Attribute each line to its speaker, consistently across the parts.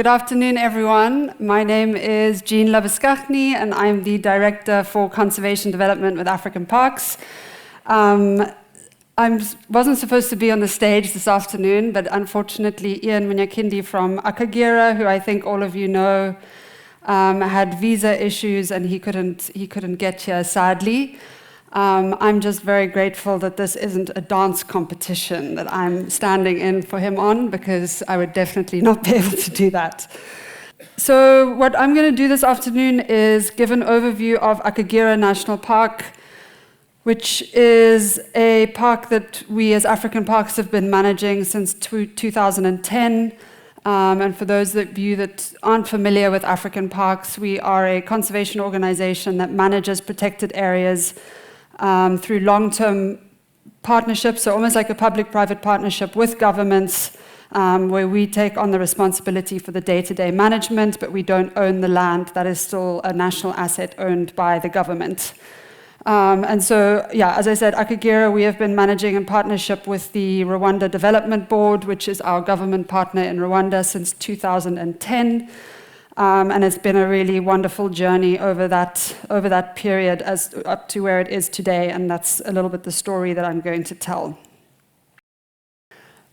Speaker 1: good afternoon, everyone. My name is Jean Labuschagne, and I'm the Director for Conservation Development with African Parks. I wasn't supposed to be on the stage this afternoon, but unfortunately, Ian Munyakindi from Akagera, who I think all of you know, had visa issues and he couldn't get here, sadly. I'm just very grateful that this isn't a dance competition that I'm standing in for him on, because I would definitely not be able to do that. So what I'm going to do this afternoon is give an overview of Akagera National Park, which is a park that we as African Parks have been managing since 2010. And for those of you that aren't familiar with African Parks, we are a conservation organization that manages protected areas through long-term partnerships, so almost like a public-private partnership with governments, where we take on the responsibility for the day-to-day management, but we don't own the land. That is still a national asset owned by the government. And so, yeah, as I said, Akagera, we have been managing in partnership with the Rwanda Development Board, which is our government partner in Rwanda, since 2010. And it's been a really wonderful journey over that period up to where it is today, and that's a little bit the story that I'm going to tell.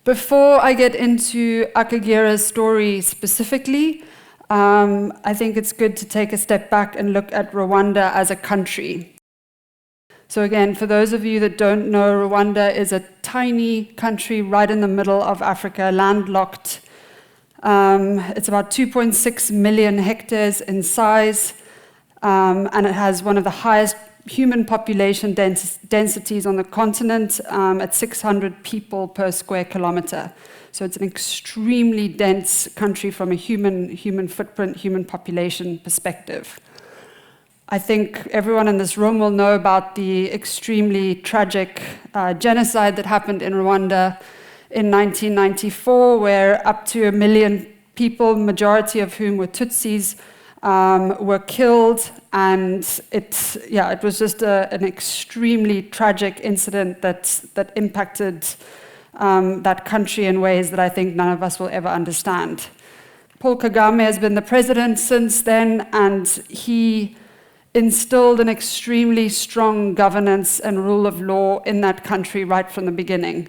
Speaker 1: Before I get into Akagera's story specifically, I think it's good to take a step back and look at Rwanda as a country. So again, for those of you that don't know, Rwanda is a tiny country right in the middle of Africa, landlocked. It's about 2.6 million hectares in size, and it has one of the highest human population densities on the continent, at 600 people per square kilometer. So it's an extremely dense country from a human footprint, human population perspective. I think everyone in this room will know about the extremely tragic genocide that happened in Rwanda in 1994, where up to 1 million people, majority of whom were Tutsis, were killed. And it was just an extremely tragic incident that impacted that country in ways that I think none of us will ever understand. Paul Kagame has been the president since then, and he instilled an extremely strong governance and rule of law in that country right from the beginning.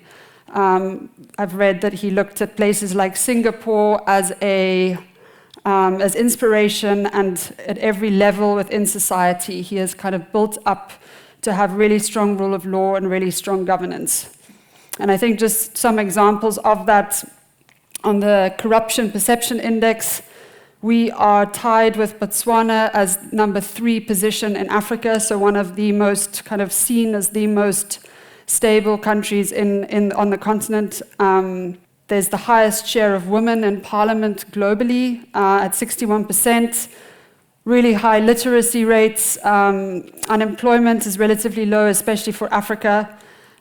Speaker 1: I've read that he looked at places like Singapore as inspiration, and at every level within society, he has kind of built up to have really strong rule of law and really strong governance. And I think just some examples of that: on the Corruption Perception Index, we are tied with Botswana as number 3 position in Africa, so one of the most kind of seen as the most stable countries on the continent. There's the highest share of women in parliament globally, at 61%. Really high literacy rates. Unemployment is relatively low, especially for Africa.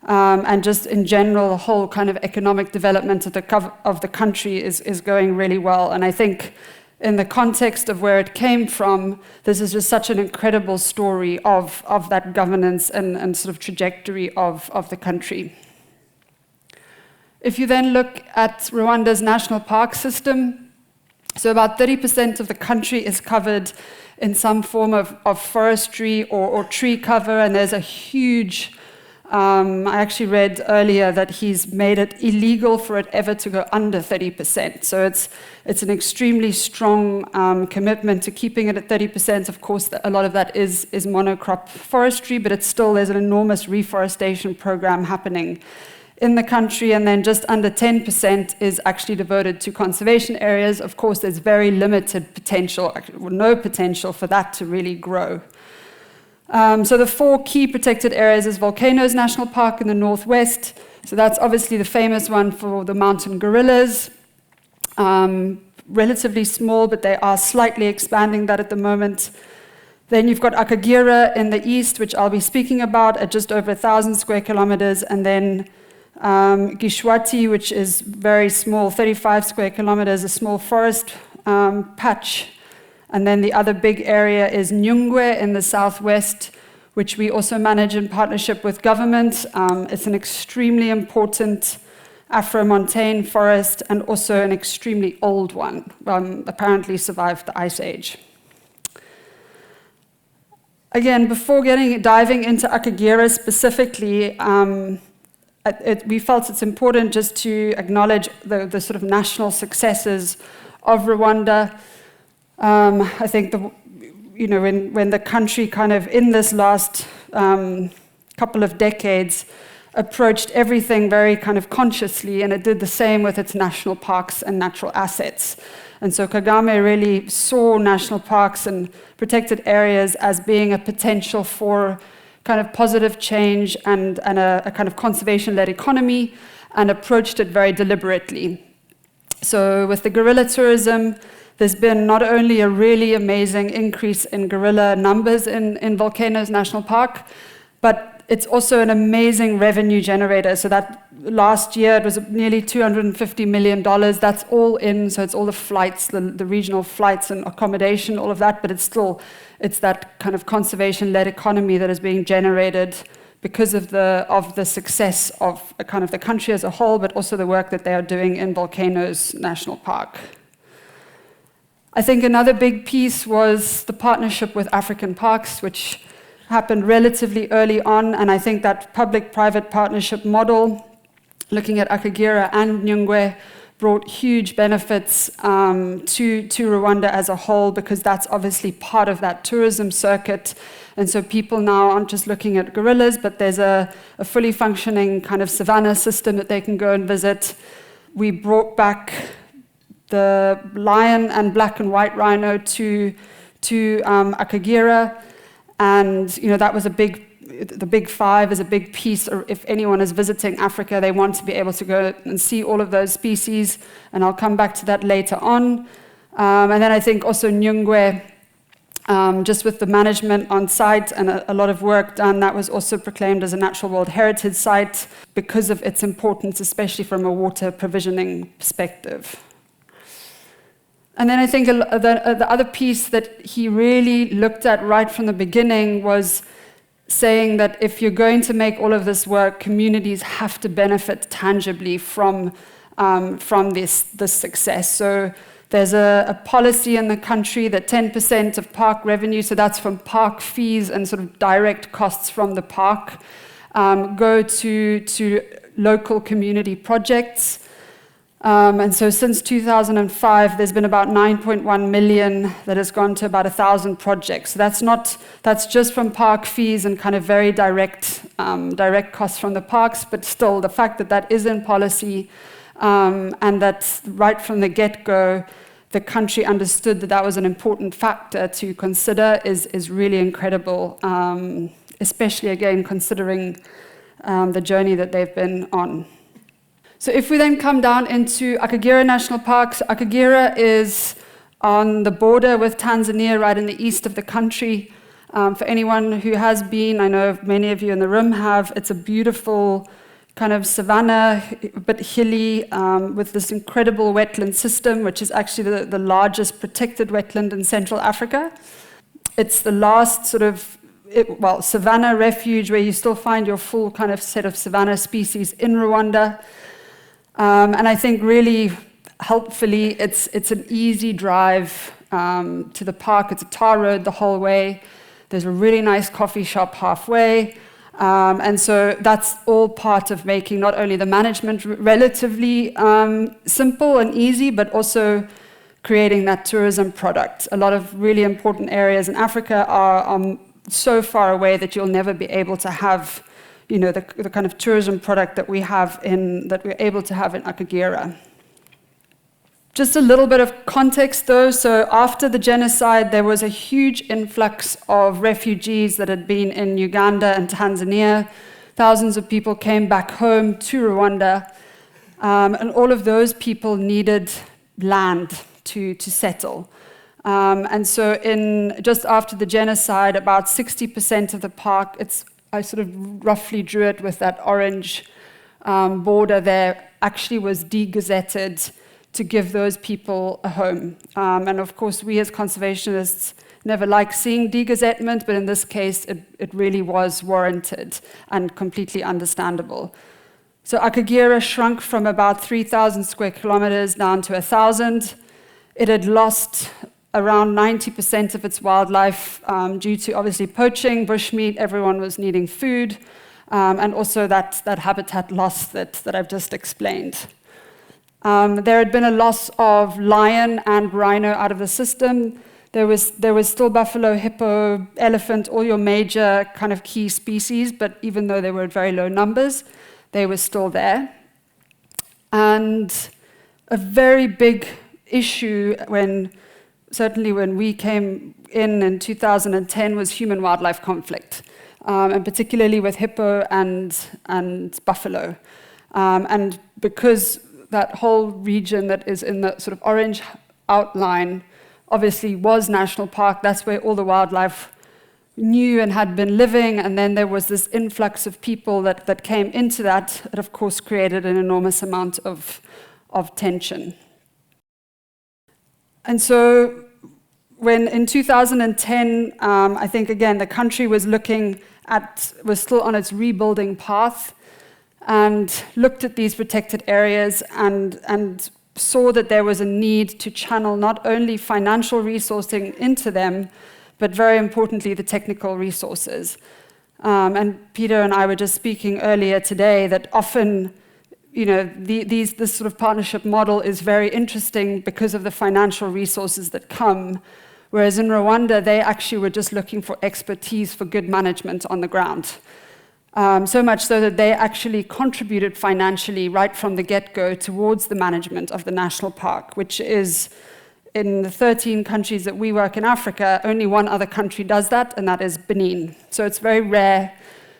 Speaker 1: And just in general, the whole kind of economic development of the country is going really well. And I think in the context of where it came from, this is just such an incredible story of that governance and sort of trajectory of the country. If you then look at Rwanda's national park system, so about 30% of the country is covered in some form of forestry or tree cover, and there's a huge I actually read earlier that he's made it illegal for it ever to go under 30%. So it's an extremely strong commitment to keeping it at 30%. Of course, a lot of that is monocrop forestry, but there's an enormous reforestation program happening in the country, and then just under 10% is actually devoted to conservation areas. Of course, there's very limited potential, no potential for that to really grow. So the 4 key protected areas is Volcanoes National Park in the northwest. So that's obviously the famous one for the mountain gorillas. Relatively small, but they are slightly expanding that at the moment. Then you've got Akagera in the east, which I'll be speaking about, at just over 1,000 square kilometers. And then Gishwati, which is very small, 35 square kilometers, a small forest patch. And then the other big area is Nyungwe in the southwest, which we also manage in partnership with government. It's an extremely important Afro-montane forest, and also an extremely old one, apparently survived the Ice Age. Again, before diving into Akagera specifically, we felt it's important just to acknowledge the sort of national successes of Rwanda. I think when the country kind of in this last couple of decades approached everything very kind of consciously, and it did the same with its national parks and natural assets. And so Kagame really saw national parks and protected areas as being a potential for kind of positive change and a kind of conservation-led economy, and approached it very deliberately. So with the gorilla tourism, there's been not only a really amazing increase in gorilla numbers in Volcanoes National Park, but it's also an amazing revenue generator. So that last year it was nearly $250 million. That's all in, so it's all the flights, the regional flights and accommodation, all of that, but it's that kind of conservation-led economy that is being generated because of the success of kind of the country as a whole, but also the work that they are doing in Volcanoes National Park. I think another big piece was the partnership with African Parks, which happened relatively early on, and I think that public-private partnership model, looking at Akagera and Nyungwe, brought huge benefits to Rwanda as a whole, because that's obviously part of that tourism circuit. And so people now aren't just looking at gorillas, but there's a fully functioning kind of savannah system that they can go and visit. We brought back the lion and black and white rhino to Akagera. And that was the big five is a big piece. Or if anyone is visiting Africa, they want to be able to go and see all of those species, and I'll come back to that later on. And then I think also Nyungwe, just with the management on site and a lot of work done, that was also proclaimed as a Natural World Heritage Site because of its importance, especially from a water provisioning perspective. And then I think the other piece that he really looked at right from the beginning was saying that if you're going to make all of this work, communities have to benefit tangibly from this success. So there's a policy in the country that 10% of park revenue, so that's from park fees and sort of direct costs from the park, go to local community projects. And so since 2005, there's been about 9.1 million that has gone to about 1,000 projects. So that's just from park fees and kind of very direct costs from the parks, but still the fact that that is in policy, and that right from the get-go, the country understood that that was an important factor to consider is really incredible, especially again considering the journey that they've been on. So if we then come down into Akagera National Park, so Akagera is on the border with Tanzania, right in the east of the country. For anyone who has been, I know many of you in the room have, it's a beautiful kind of savanna, a bit hilly, with this incredible wetland system, which is actually the largest protected wetland in Central Africa. It's the last sort of savanna refuge where you still find your full kind of set of savanna species in Rwanda. And I think really helpfully, it's an easy drive to the park. It's a tar road the whole way. There's a really nice coffee shop halfway. And so that's all part of making not only the management relatively simple and easy, but also creating that tourism product. A lot of really important areas in Africa are so far away that you'll never be able to have the kind of tourism product that we're able to have in Akagera. Just a little bit of context though. So after the genocide, there was a huge influx of refugees that had been in Uganda and Tanzania. Thousands of people came back home to Rwanda. And all of those people needed land to settle. And so just after the genocide, about 60% of the park, I sort of roughly drew it with that orange border there, actually was de-gazetted to give those people a home. And of course, we as conservationists never like seeing de-gazettement, but in this case, it really was warranted and completely understandable. So Akagera shrunk from about 3,000 square kilometers down to 1,000. It had lost around 90% of its wildlife due to obviously poaching, bushmeat, everyone was needing food, and also that habitat loss that I've just explained. There had been a loss of lion and rhino out of the system. There was still buffalo, hippo, elephant, all your major kind of key species, but even though they were at very low numbers, they were still there. And a very big issue certainly when we came in 2010 was human-wildlife conflict, and particularly with hippo and buffalo. And because that whole region that is in the sort of orange outline obviously was national park, that's where all the wildlife knew and had been living, and then there was this influx of people that came into that of course created an enormous amount of tension. And so when in 2010, I think again the country was still on its rebuilding path, and looked at these protected areas and saw that there was a need to channel not only financial resourcing into them, but very importantly, the technical resources. And Peter and I were just speaking earlier today that often, this sort of partnership model is very interesting because of the financial resources that come, whereas in Rwanda, they actually were just looking for expertise for good management on the ground. So much so that they actually contributed financially right from the get-go towards the management of the national park, which is, in the 13 countries that we work in Africa, only one other country does that, and that is Benin. So it's very rare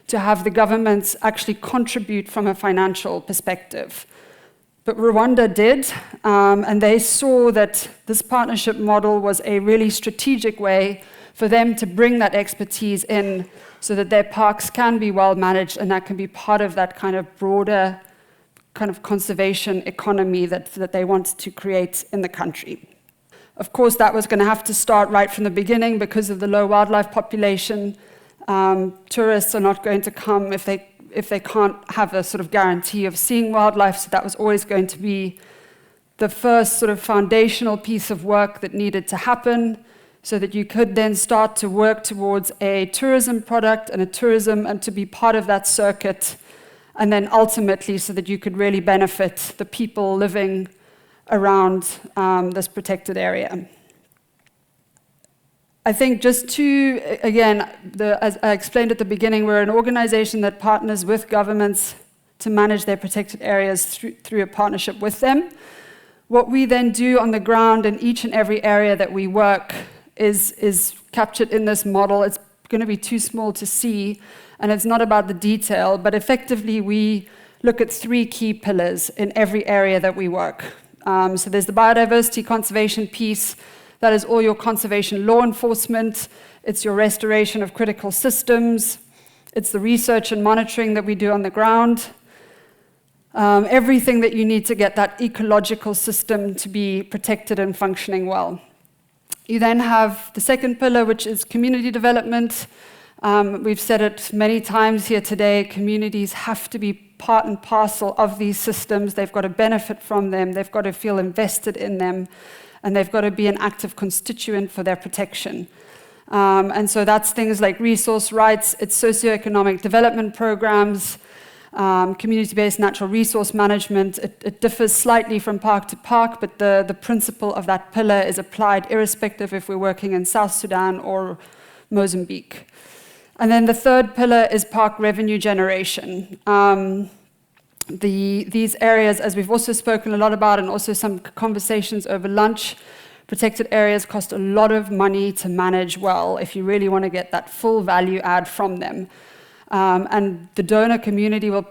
Speaker 1: to have the governments actually contribute from a financial perspective. But Rwanda did, and they saw that this partnership model was a really strategic way for them to bring that expertise in so that their parks can be well managed, and that can be part of that kind of broader kind of conservation economy that they wanted to create in the country. Of course, that was going to have to start right from the beginning because of the low wildlife population. Tourists are not going to come if they can't have a sort of guarantee of seeing wildlife, so that was always going to be the first sort of foundational piece of work that needed to happen, so that you could then start to work towards a tourism product and to be part of that circuit, and then ultimately so that you could really benefit the people living around this protected area. I think just as I explained at the beginning, we're an organization that partners with governments to manage their protected areas through a partnership with them. What we then do on the ground in each and every area that we work is captured in this model. It's going to be too small to see, and it's not about the detail, but effectively we look at 3 key pillars in every area that we work. So there's the biodiversity conservation piece. That is all your conservation law enforcement. It's your restoration of critical systems. It's the research and monitoring that we do on the ground. Everything that you need to get that ecological system to be protected and functioning well. You then have the second pillar, which is community development. We've said it many times here today, communities have to be part and parcel of these systems. They've got to benefit from them, they've got to feel invested in them, and they've got to be an active constituent for their protection. And so that's things like resource rights, it's socioeconomic development programs, community-based natural resource management. It differs slightly from park to park, but the principle of that pillar is applied irrespective if we're working in South Sudan or Mozambique. And then the third pillar is park revenue generation. These areas, as we've also spoken a lot about, and also some conversations over lunch, protected areas cost a lot of money to manage well if you really want to get that full value add from them. And the donor community will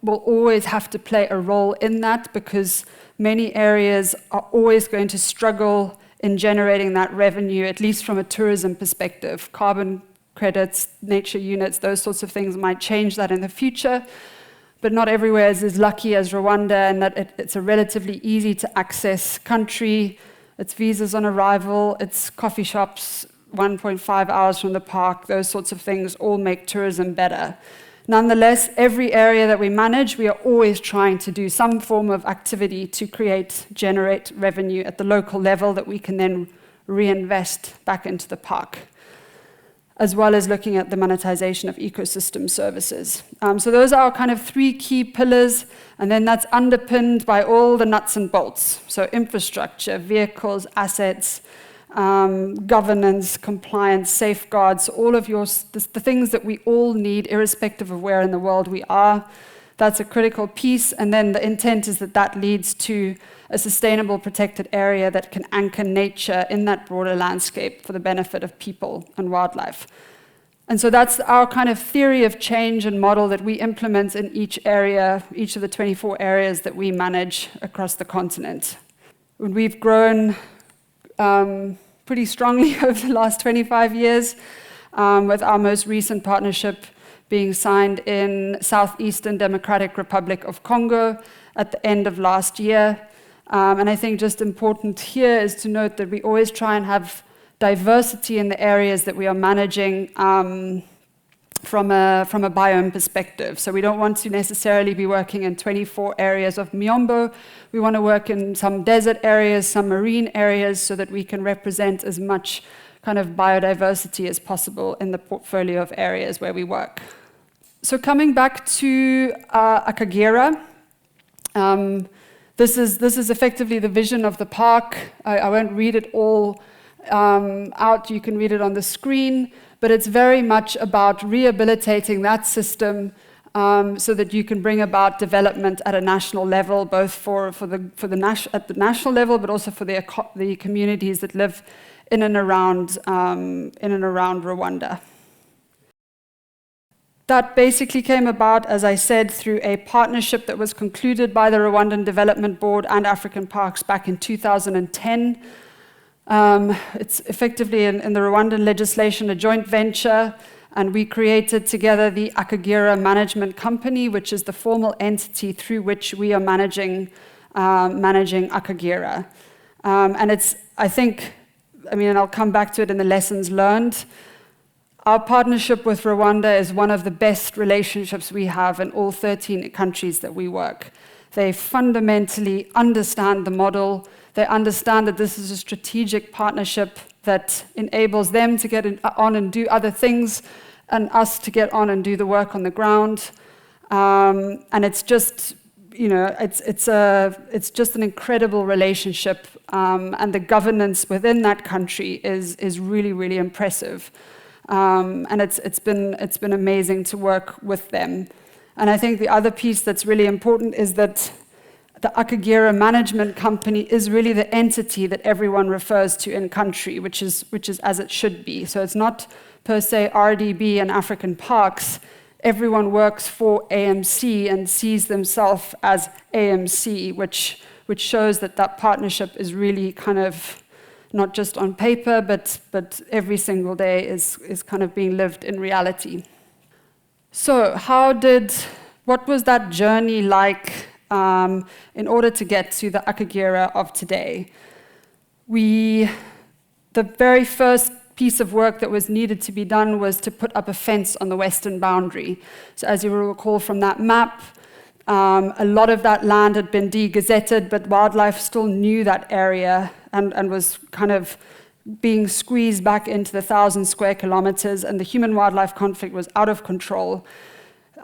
Speaker 1: always have to play a role in that, because many areas are always going to struggle in generating that revenue, at least from a tourism perspective. Carbon credits, nature units, those sorts of things might change that in the future, but not everywhere is as lucky as Rwanda, and that it's a relatively easy to access country. It's visas on arrival, it's coffee shops 1.5 hours from the park. Those sorts of things all make tourism better. Nonetheless, every area that we manage, we are always trying to do some form of activity to generate revenue at the local level that we can then reinvest back into the park, as well as looking at the monetization of ecosystem services. So those are our kind of 3 key pillars, and then that's underpinned by all the nuts and bolts. So infrastructure, vehicles, assets, governance, compliance, safeguards, all of the things that we all need, irrespective of where in the world we are. That's a critical piece, and then the intent is that that leads to a sustainable protected area that can anchor nature in that broader landscape for the benefit of people and wildlife. And so that's our kind of theory of change and model that we implement in each area, each of the 24 areas that we manage across the continent. When we've grown pretty strongly over the last 25 years, with our most recent partnership being signed in Southeastern Democratic Republic of Congo at the end of last year. And I think just important here is to note that we always try and have diversity in the areas that we are managing from a biome perspective. So we don't want to necessarily be working in 24 areas of Miombo. We want to work in some desert areas, some marine areas, so that we can represent as much kind of biodiversity as possible in the portfolio of areas where we work. So coming back to Akagera, this is effectively the vision of the park. I won't read it all out, you can read it on the screen, but it's very much about rehabilitating that system so that you can bring about development at a national level, both at the national level, but also for the communities that live in and around Rwanda. That basically came about, as I said, through a partnership that was concluded by the Rwandan Development Board and African Parks back in 2010. It's effectively in the Rwandan legislation a joint venture, and we created together the Akagera Management Company, which is the formal entity through which we are managing Akagera. And and I'll come back to it in the lessons learned. Our partnership with Rwanda is one of the best relationships we have in all 13 countries that we work. They fundamentally understand the model. They understand that this is a strategic partnership that enables them to get on and do other things and us to get on and do the work on the ground. And it's just, it's just an incredible relationship. And the governance within that country is really, really impressive. And it's been amazing to work with them. And I think the other piece that's really important is that the Akagera Management Company is really the entity that everyone refers to in country, which is as it should be. So it's not per se RDB and African Parks. Everyone works for AMC and sees themselves as AMC, which shows that partnership is really kind of not just on paper, but every single day is kind of being lived in reality. So what was that journey like in order to get to the Akagera of today? The very first piece of work that was needed to be done was to put up a fence on the western boundary. So as you will recall from that map, a lot of that land had been de-gazetted, but wildlife still knew that area and was kind of being squeezed back into the 1,000 square kilometers, and the human-wildlife conflict was out of control.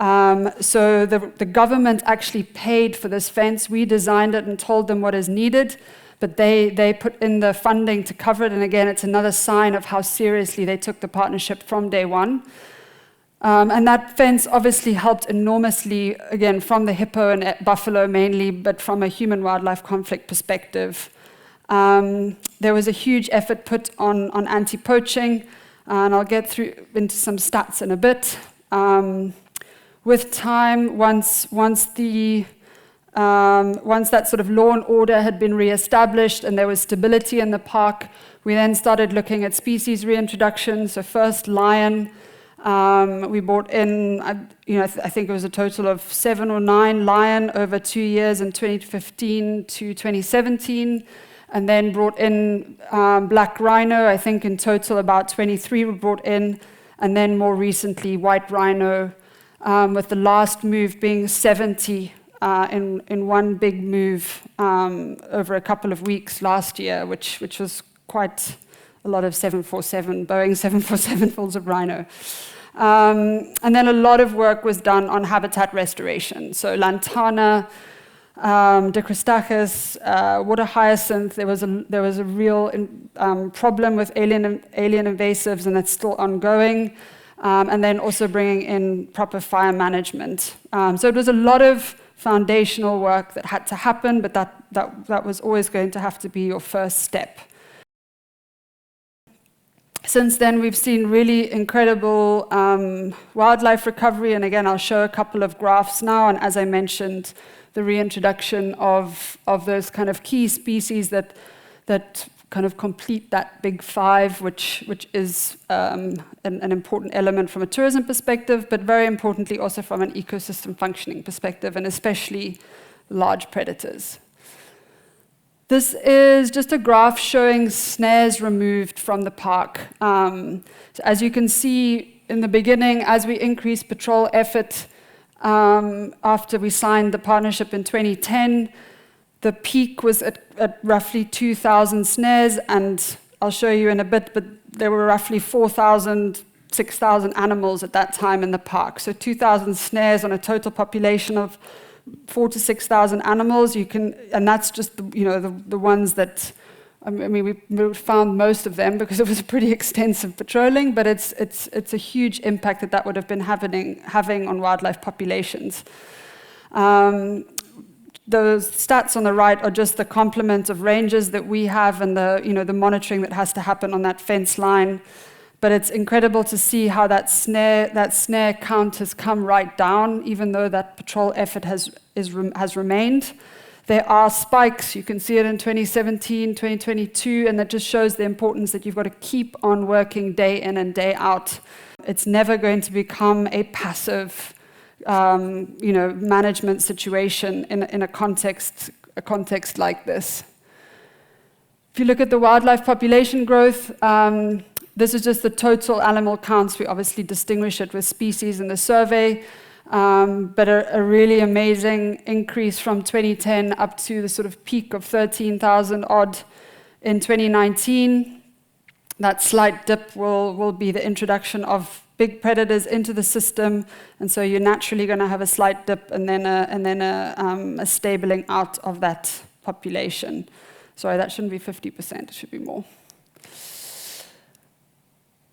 Speaker 1: So the government actually paid for this fence. We designed it and told them what is needed, but they put in the funding to cover it, and again, it's another sign of how seriously they took the partnership from day one. And that fence obviously helped enormously, again, from the hippo and buffalo mainly, but from a human-wildlife conflict perspective. There was a huge effort put on anti-poaching, and I'll get into some stats in a bit. With time, once that sort of law and order had been reestablished and there was stability in the park, we then started looking at species reintroduction. So first lion. We brought in, I think it was a total of 7 or 9 lion over 2 years in 2015 to 2017, and then brought in black rhino. I think in total about 23 were brought in, and then more recently white rhino. with the last move being 70 in one big move over a couple of weeks last year, which was quite a lot of 747, Boeing 747 fulls of rhino. And then a lot of work was done on habitat restoration. So lantana, Dicrostachys, water hyacinth, there was a real problem with alien invasives, and that's still ongoing. And then also bringing in proper fire management. So it was a lot of foundational work that had to happen, but that was always going to have to be your first step. Since then, we've seen really incredible wildlife recovery, and again, I'll show a couple of graphs now, and as I mentioned, the reintroduction of those kind of key species that kind of complete that big five, which is an important element from a tourism perspective, but very importantly also from an ecosystem functioning perspective, and especially large predators. This is just a graph showing snares removed from the park. So as you can see in the beginning, as we increased patrol effort after we signed the partnership in 2010, the peak was at roughly 2,000 snares, and I'll show you in a bit, but there were roughly 4,000, 6,000 animals at that time in the park. So 2,000 snares on a total population of 4,000 to 6,000 animals, and that's just the ones that, I mean, we found most of them because it was a pretty extensive patrolling, but it's a huge impact that would have been having on wildlife populations. Those stats on the right are just the complement of rangers that we have and the monitoring that has to happen on that fence line. But it's incredible to see how that snare count has come right down, even though that patrol effort has remained. There are spikes. You can see it in 2017, 2022, and that just shows the importance that you've got to keep on working day in and day out. It's never going to become a passive, management situation in a context like this. If you look at the wildlife population growth, this is just the total animal counts. We obviously distinguish it with species in the survey, but a really amazing increase from 2010 up to the sort of peak of 13,000 odd in 2019. That slight dip will be the introduction of big predators into the system, and so you're naturally going to have a slight dip and then a stabling out of that population. Sorry, that shouldn't be 50%, it should be more.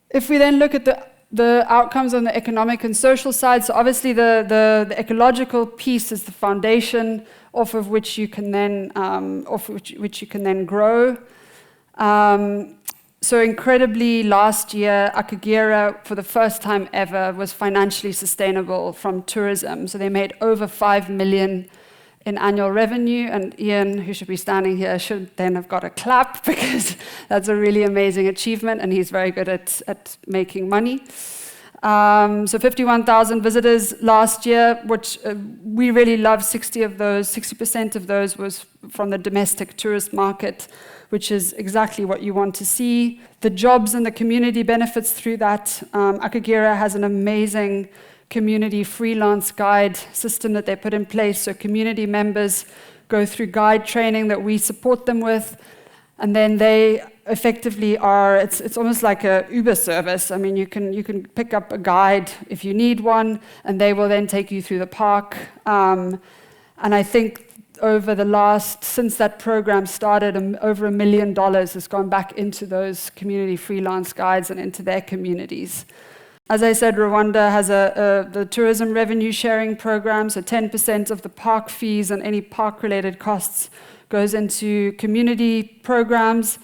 Speaker 1: If we then look at the outcomes on the economic and social side, so obviously the ecological piece is the foundation off of which you can then grow. So incredibly, last year, Akagera, for the first time ever, was financially sustainable from tourism. So they made over 5 million in annual revenue, and Ian, who should be standing here, should then have got a clap, because that's a really amazing achievement, and he's very good at making money. So 51,000 visitors last year, which we really love. 60% of those was from the domestic tourist market, which is exactly what you want to see. The jobs and the community benefits through that. Akagera has an amazing community freelance guide system that they put in place. So community members go through guide training that we support them with, and then they effectively are, it's almost like a Uber service. I mean, you can pick up a guide if you need one, and they will then take you through the park. And I think since that program started, over $1 million has gone back into those community freelance guides and into their communities. As I said, Rwanda has the tourism revenue sharing program, so 10% of the park fees and any park-related costs goes into community programs.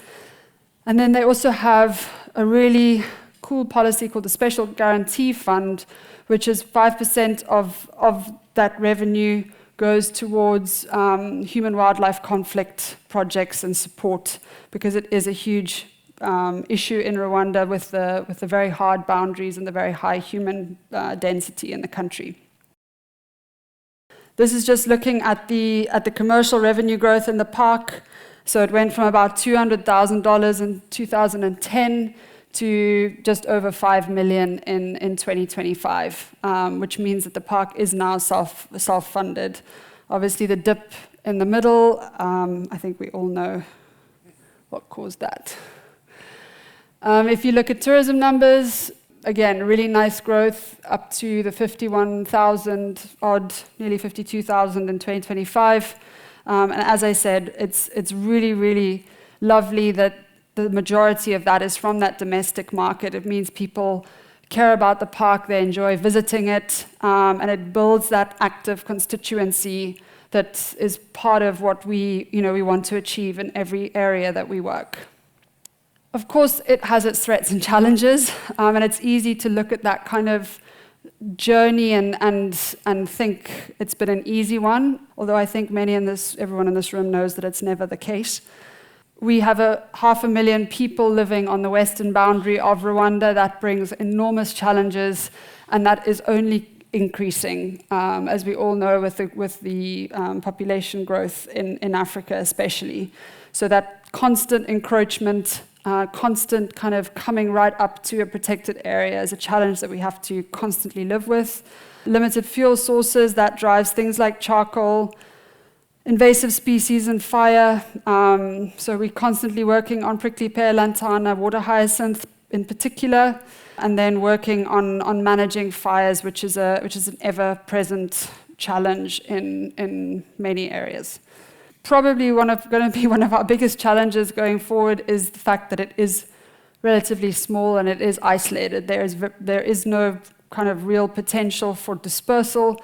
Speaker 1: And then they also have a really cool policy called the Special Guarantee Fund, which is 5% of that revenue goes towards human-wildlife conflict projects and support, because it is a huge issue in Rwanda with the very hard boundaries and the very high human density in the country. This is just looking at the commercial revenue growth in the park. So it went from about $200,000 in 2010 to just over 5 million in 2025, which means that the park is now self-funded. Obviously, the dip in the middle, I think we all know what caused that. If you look at tourism numbers, again, really nice growth up to the 51,000 odd, nearly 52,000 in 2025. And as I said, it's really, really lovely that the majority of that is from that domestic market. It means people care about the park, they enjoy visiting it, and it builds that active constituency that is part of what we want to achieve in every area that we work. Of course, it has its threats and challenges, and it's easy to look at that kind of journey and think it's been an easy one, although I think everyone in this room knows that it's never the case. We have 500,000 people living on the western boundary of Rwanda. That brings enormous challenges, and that is only increasing, as we all know, with the population growth in Africa especially. So that constant encroachment, constant kind of coming right up to a protected area is a challenge that we have to constantly live with. Limited fuel sources, that drives things like charcoal, invasive species and fire. So we're constantly working on prickly pear, lantana, water hyacinth in particular, and then working on managing fires, which is an ever-present challenge in many areas. Probably going to be one of our biggest challenges going forward is the fact that it is relatively small and it is isolated. There is no kind of real potential for dispersal.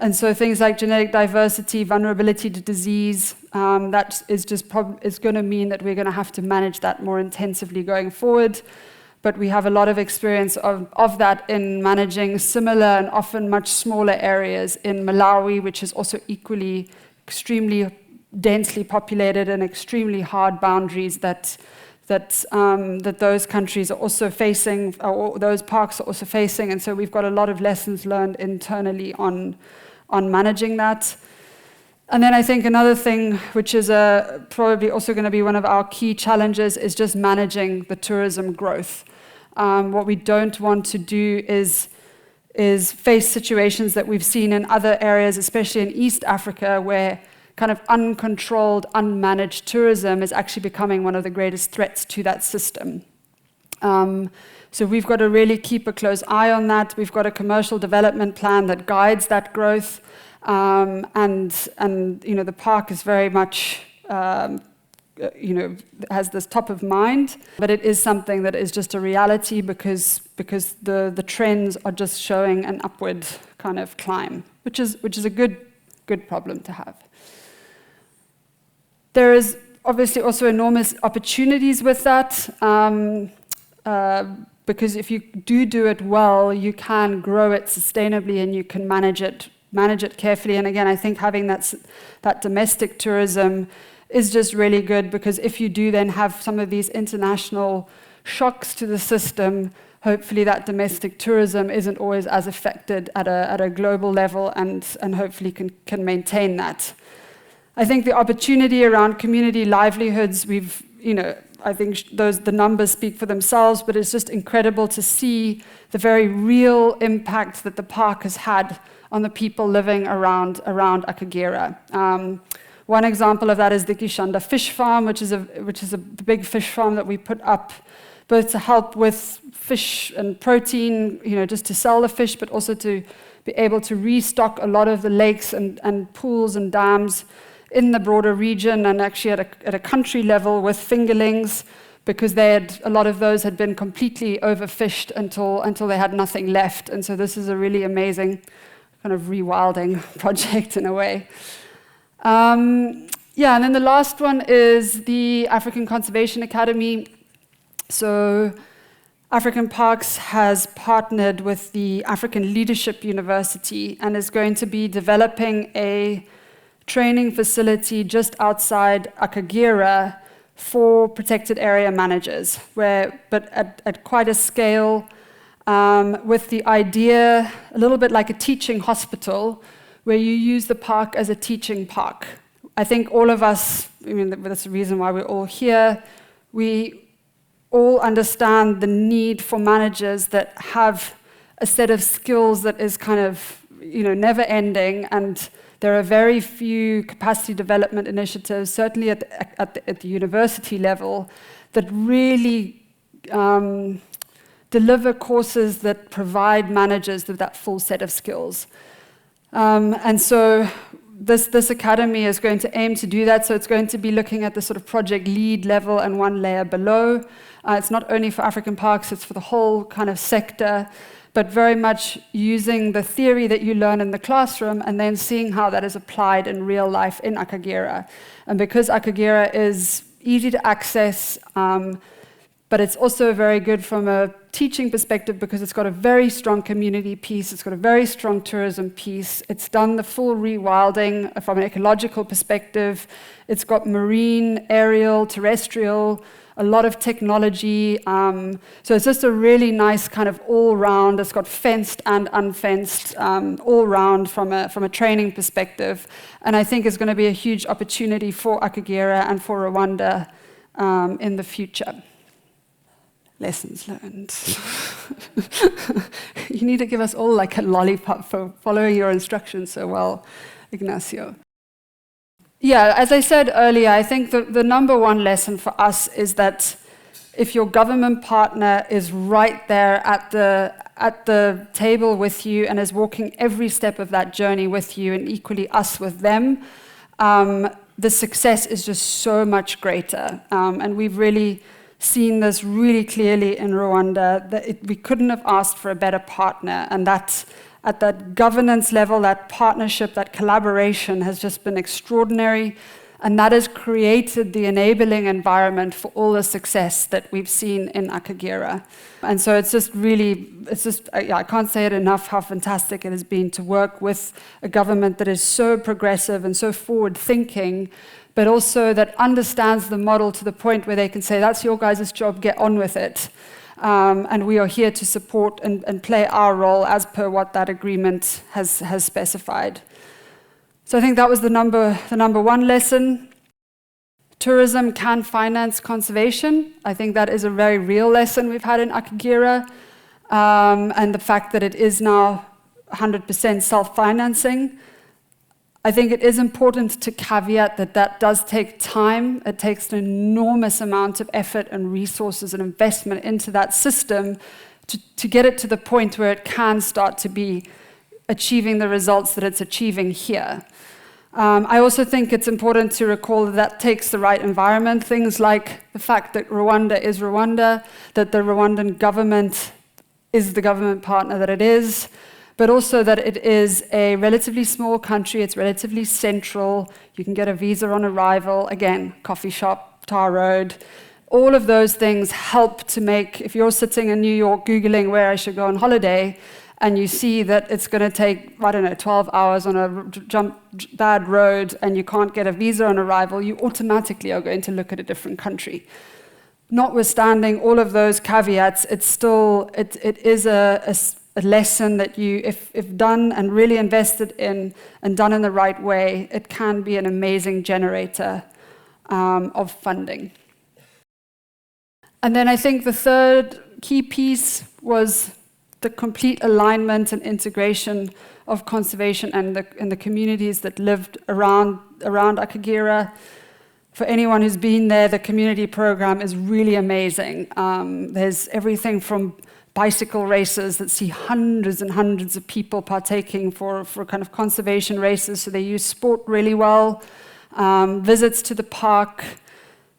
Speaker 1: And so things like genetic diversity, vulnerability to disease, that is going to mean that we're going to have to manage that more intensively going forward. But we have a lot of experience of that in managing similar and often much smaller areas in Malawi, which is also equally extremely densely populated and extremely hard boundaries that those countries are also facing, or those parks are also facing. And so we've got a lot of lessons learned internally on managing that. And then I think another thing, which is probably also going to be one of our key challenges, is just managing the tourism growth. What we don't want to do is face situations that we've seen in other areas, especially in East Africa, where kind of uncontrolled, unmanaged tourism is actually becoming one of the greatest threats to that system. So we've got to really keep a close eye on that. We've got a commercial development plan that guides that growth, and the park is very much has this top of mind, but it is something that is just a reality because the trends are just showing an upward kind of climb, which is a good problem to have. There is obviously also enormous opportunities with that, because if you do it well, you can grow it sustainably and you can manage it carefully. And again, I think having that domestic tourism is just really good, because if you do then have some of these international shocks to the system, hopefully that domestic tourism isn't always as affected at a global level, and hopefully can maintain that. I think the opportunity around community livelihoods, I think the numbers speak for themselves, but it's just incredible to see the very real impact that the park has had on the people living around Akagera. One example of that is the Kishanda fish farm, which is a big fish farm that we put up both to help with fish and protein, just to sell the fish, but also to be able to restock a lot of the lakes and pools and dams in the broader region, and actually at a country level with fingerlings, because a lot of those had been completely overfished until they had nothing left. And so this is a really amazing kind of rewilding project in a way. And then the last one is the African Conservation Academy. So African Parks has partnered with the African Leadership University and is going to be developing a training facility just outside Akagera for protected area managers, but at quite a scale, with the idea, a little bit like a teaching hospital, where you use the park as a teaching park. I think all of us, that's the reason why we're all here, we all understand the need for managers that have a set of skills that is kind of, never ending, and there are very few capacity development initiatives, certainly at the university level, that really deliver courses that provide managers with that full set of skills. And so this academy is going to aim to do that. So it's going to be looking at the sort of project lead level and one layer below. It's not only for African parks, it's for the whole kind of sector, but very much using the theory that you learn in the classroom and then seeing how that is applied in real life in Akagera. And because Akagera is easy to access, but it's also very good from a teaching perspective because it's got a very strong community piece, it's got a very strong tourism piece, it's done the full rewilding from an ecological perspective, it's got marine, aerial, terrestrial, a lot of technology, so it's just a really nice kind of all-round, it's got fenced and unfenced, all-round from a training perspective, and I think it's going to be a huge opportunity for Akagera and for Rwanda in the future. Lessons learned. You need to give us all like a lollipop for following your instructions so well, Ignacio. Yeah, as I said earlier, I think the number one lesson for us is that if your government partner is right there at the table with you and is walking every step of that journey with you, and equally us with them, the success is just so much greater. And we've really seen this really clearly in Rwanda, that we couldn't have asked for a better partner, and that at that governance level, that partnership, that collaboration has just been extraordinary, and that has created the enabling environment for all the success that we've seen in Akagera. And so I can't say it enough how fantastic it has been to work with a government that is so progressive and so forward-thinking, but also that understands the model to the point where they can say, that's your guys' job, get on with it. And we are here to support and play our role as per what that agreement has specified. So I think that was the number one lesson. Tourism can finance conservation. I think that is a very real lesson we've had in Akagera. And the fact that it is now 100% self-financing. I think it is important to caveat that does take time. It takes an enormous amount of effort and resources and investment into that system to get it to the point where it can start to be achieving the results that it's achieving here. I also think it's important to recall that takes the right environment. Things like the fact that Rwanda is Rwanda, that the Rwandan government is the government partner that it is, but also that it is a relatively small country, it's relatively central, you can get a visa on arrival, again, coffee shop, tar road. All of those things help to make, if you're sitting in New York Googling where I should go on holiday, and you see that it's going to take, 12 hours on a bad road, and you can't get a visa on arrival, you automatically are going to look at a different country. Notwithstanding all of those caveats, it is a lesson that you, if done and really invested in and done in the right way, it can be an amazing generator of funding. And then I think the third key piece was the complete alignment and integration of conservation and the communities that lived around Akagera. For anyone who's been there, the community program is really amazing. There's everything from bicycle races that see hundreds and hundreds of people partaking for kind of conservation races, so they use sport really well. Visits to the park,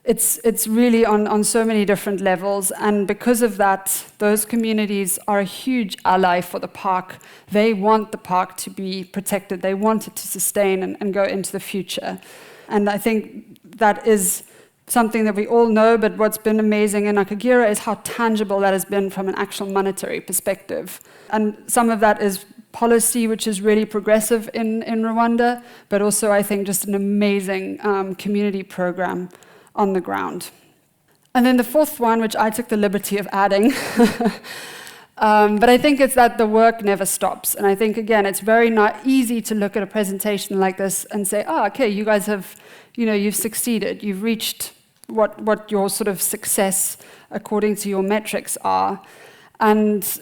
Speaker 1: it's really on so many different levels, and because of that, those communities are a huge ally for the park. They want the park to be protected, they want it to sustain and go into the future. And I think that is something that we all know, but what's been amazing in Akagera is how tangible that has been from an actual monetary perspective. And some of that is policy, which is really progressive in Rwanda, but also I think just an amazing community program on the ground. And then the fourth one, which I took the liberty of adding, but I think it's that the work never stops. And I think, again, it's very easy to look at a presentation like this and say, oh, okay, you guys have, you've succeeded. You've reached what your sort of success according to your metrics are. And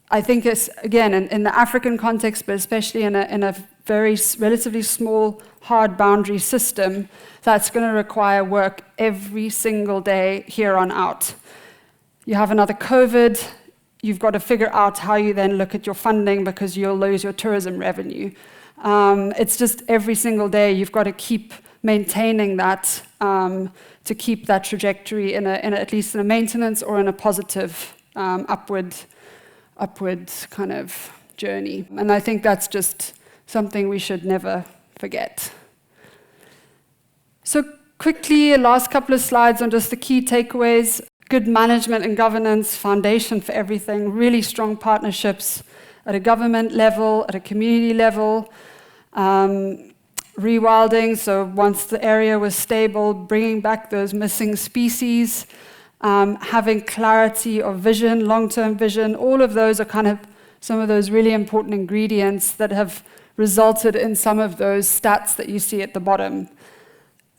Speaker 1: I think it's, again, in the African context, but especially in a very relatively small, hard boundary system, that's going to require work every single day here on out. You have another COVID, you've got to figure out how you then look at your funding because you'll lose your tourism revenue. It's just every single day you've got to keep maintaining that to keep that trajectory at least in a maintenance or in a positive upward kind of journey. And I think that's just something we should never forget. So quickly, last couple of slides on just the key takeaways. Good management and governance, foundation for everything, really strong partnerships at a government level, at a community level. Rewilding, so once the area was stable, bringing back those missing species, having clarity of vision, long-term vision, all of those are kind of some of those really important ingredients that have resulted in some of those stats that you see at the bottom.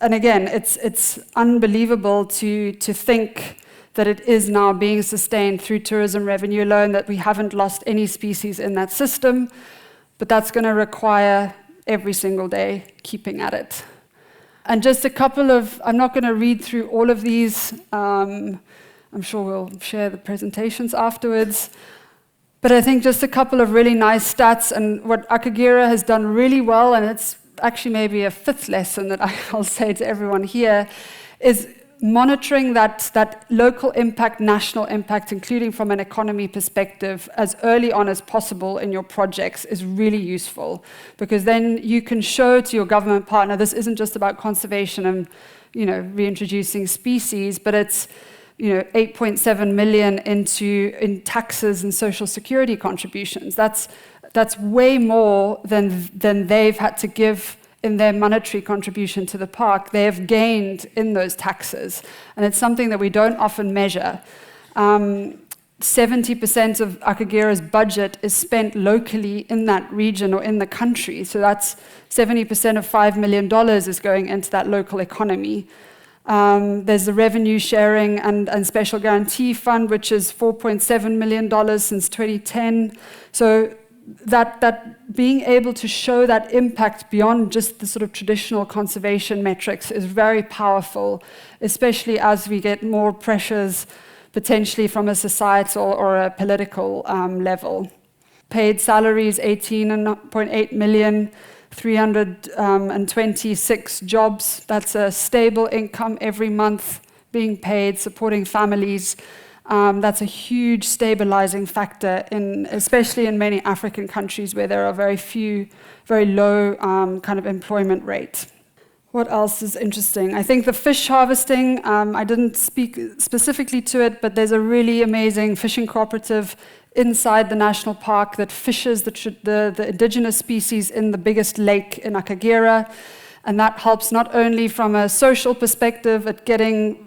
Speaker 1: And again, it's unbelievable to think that it is now being sustained through tourism revenue alone, that we haven't lost any species in that system, but that's going to require every single day keeping at it. And just a couple of, I'm not going to read through all of these, I'm sure we'll share the presentations afterwards, but I think just a couple of really nice stats, and what Akagera has done really well, and it's actually maybe a fifth lesson that I'll say to everyone here, is monitoring that local impact, national impact, including from an economy perspective, as early on as possible in your projects is really useful, because then you can show to your government partner this isn't just about conservation and reintroducing species, but it's 8.7 million in taxes and social security contributions. That's way more than they've had to give in their monetary contribution to the park. They have gained in those taxes. And it's something that we don't often measure. 70% of Akagera's budget is spent locally in that region or in the country. So that's 70% of $5 million is going into that local economy. There's the revenue sharing and special guarantee fund, which is $4.7 million since 2010. So that being able to show that impact beyond just the sort of traditional conservation metrics is very powerful, especially as we get more pressures potentially from a societal or a political level. Paid salaries, 18.8 million, 326 jobs. That's a stable income every month being paid, supporting families. That's a huge stabilizing factor, especially in many African countries where there are very low kind of employment rate. What else is interesting? I think the fish harvesting, I didn't speak specifically to it, but there's a really amazing fishing cooperative inside the national park that fishes the indigenous species in the biggest lake in Akagera. And that helps not only from a social perspective at getting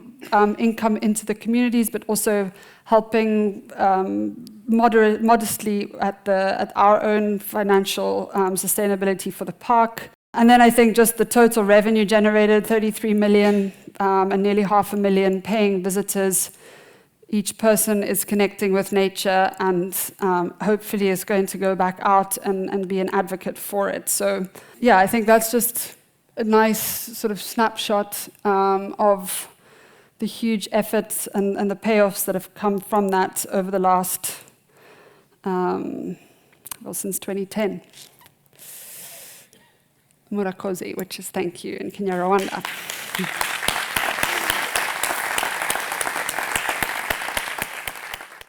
Speaker 1: income into the communities, but also helping modestly at our own financial sustainability for the park. And then I think just the total revenue generated, 33 million and nearly 500,000 paying visitors. Each person is connecting with nature and hopefully is going to go back out and be an advocate for it. So yeah, I think that's just a nice sort of snapshot of the huge efforts and the payoffs that have come from that over the last, since 2010. Murakoze, which is thank you in Kenya, Rwanda.